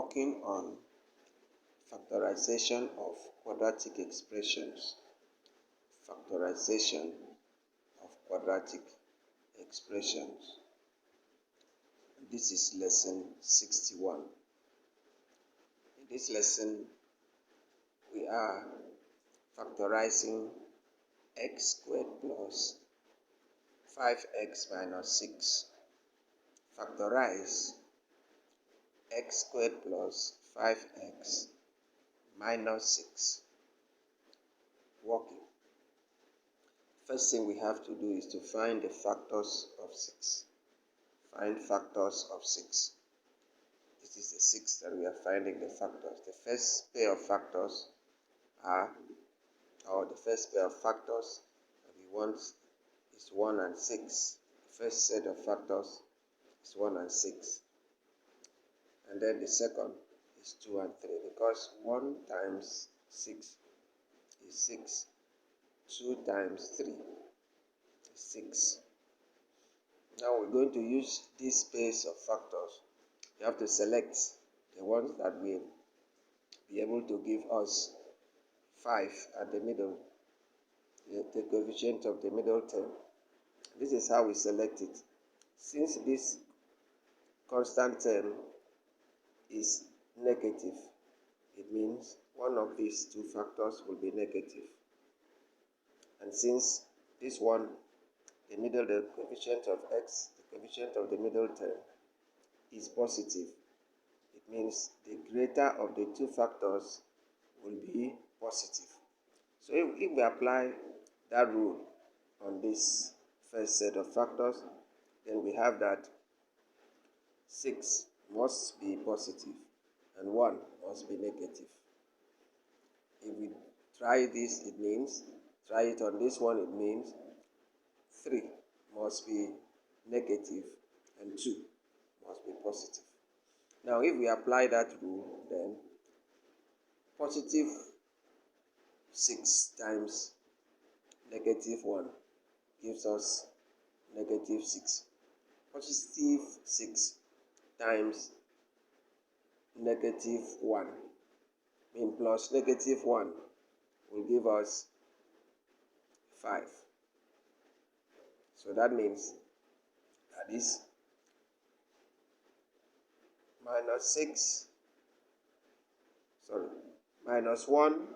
working on factorization of quadratic expressions. Factorization of quadratic expressions. This is lesson 61. In this lesson, we are factorizing x squared plus 5x minus 6. Factorize x squared plus 5x minus 6. Working. First thing we have to do is to find the factors of 6. Find factors of 6. This is the 6 that we are finding the factors. The first pair of factors are, the first pair of factors that we want is 1 and 6. The first set of factors is 1 and 6. And then the second is 2 and 3, because 1 times 6 is 6. 2 times 3 is 6. Now we're going to use this space of factors. You have to select the ones that will be able to give us 5 at the middle, the coefficient of the middle term. This is how we select it. Since this constant term is negative, it means one of these two factors will be negative. And since this one, the coefficient of x, the coefficient of the middle term is positive, it means the greater of the two factors will be positive. So if we apply that rule on this first set of factors, then we have that 6 must be positive and 1 must be negative. If we try this, it means, try it on this one, it means 3 must be negative and 2 must be positive. Now if we apply that rule, then positive 6 times negative 1 gives us negative 6. Positive 6 times negative 1 plus negative 1 will give us 5. So that means that is minus 1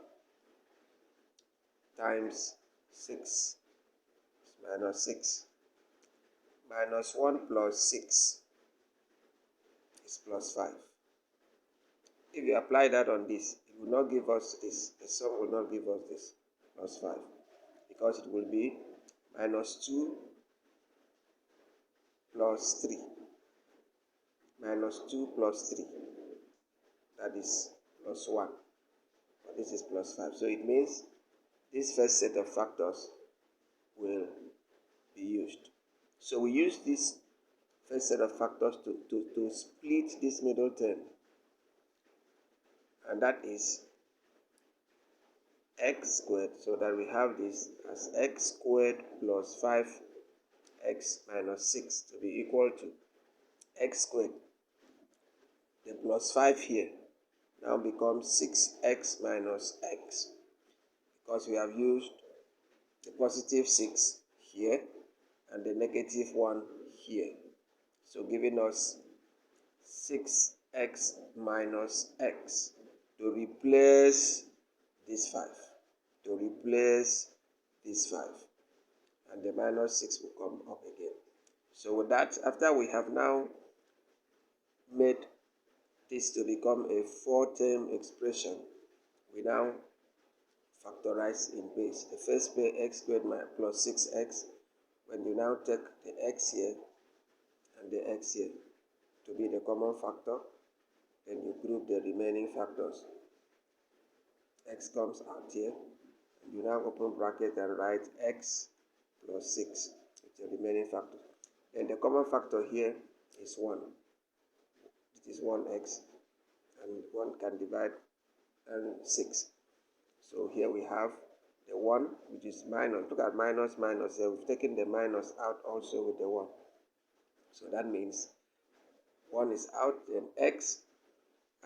times 6 minus 6. Minus 1 plus 6 is plus 5. If you apply that on this, it will not give us this. The sum will not give us this, plus 5. Because it will be minus 2 plus 3. Minus 2 plus 3. That is plus 1. But this is plus 5. So it means this first set of factors will be used. So we use this first set of factors to split this middle term. And that is x squared, so that we have this as x squared plus 5x minus 6 to be equal to x squared. The plus 5 here now becomes 6x minus x, because we have used the positive 6 here and the negative 1 here. So giving us 6x minus x to replace this 5. To replace this 5. And the minus 6 will come up again. So with that, after we have now made this to become a 4-term expression, we now factorize in base. The first pair, x squared plus 6x, when you now take the x here and the x here to be the common factor, then you group the remaining factors. X comes out here, and you now open bracket and write x plus 6 with the remaining factors. Then the common factor here is 1. It is 1x, and 1 can divide and 6. So here we have the 1, which is minus. Look at minus, minus here. We've taken the minus out also with the 1. So that means 1 is out, then x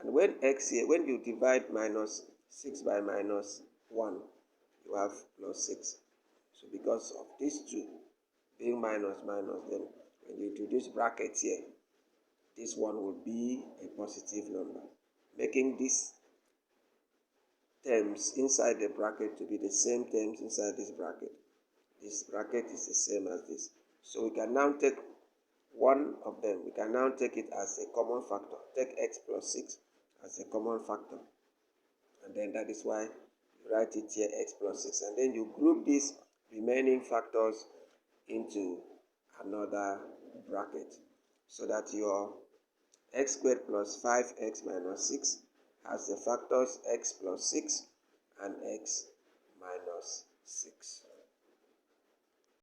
And when x here, when you divide minus 6 by minus 1, you have plus 6. So because of these two being minus, then when you introduce brackets here, this one will be a positive number, making these terms inside the bracket to be the same terms inside this bracket. This bracket is the same as this. So we can now take one of them. We can now take it as a common factor. Take x plus 6 as a common factor. And then that is why you write it here, x plus 6. And then you group these remaining factors into another bracket, so that your x squared plus 5x minus 6 has the factors x plus 6 and x minus 6.